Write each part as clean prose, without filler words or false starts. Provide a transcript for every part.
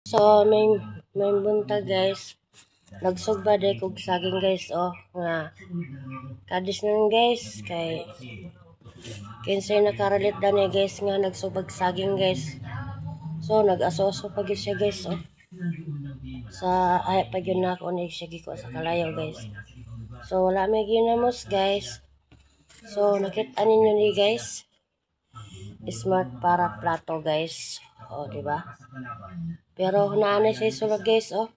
So, may buntag guys. Nagsog ba day kog saging guys oh nga kadis nun guys kay kinsay nakaralit dani guys nga nagsubag saging guys. So nag-aso-aso pa gyud siya guys oh. Sa ay pa gyud na ako ni siya giko sa kalayo guys. So wala may ginamos guys. So nakita ninyo ni guys. Smart para plato guys. Oh, di ba? Pero naanay siya sulod guys oh.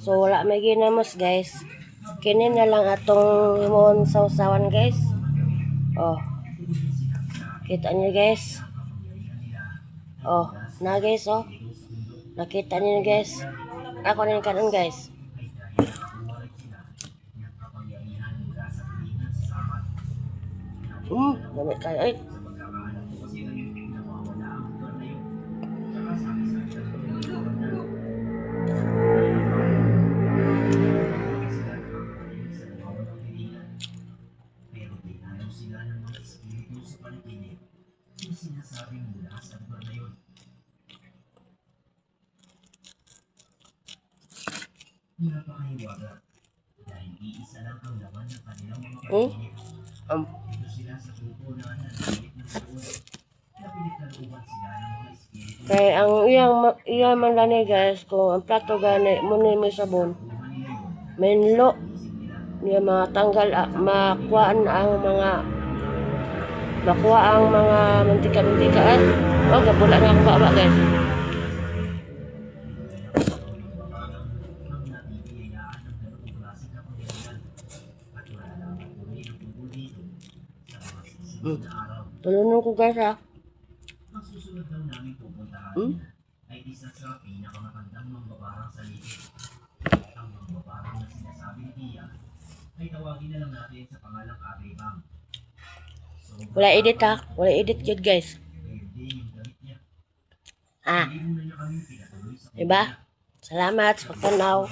So wala may ginamos guys. Kini na lang atong himon sausawan guys. Oh. Kita niyo guys. Oh, na guys oh. Nakita niyo guys. Ako na yung kanon guys. Gamit kayo ay. Kaya ang iyang man gani guys, kung ang plato gani muna may sabon, menlo niya matanggal makuhaan ang mga mantika-mantika ay. Oh, gapula na ako baba guys. Tulungan ko guys ha. Ang susunod daw namin pupuntahan ay isa sa pinakamagandang mambabarang sa ligid. Ang mambabarang na sinasabi ni Tia ay tawagin na lang natin sa pangalang Abebang. So, Wala edit ha. Wala edit yun guys. Diba? Salamat sa pagtanaw.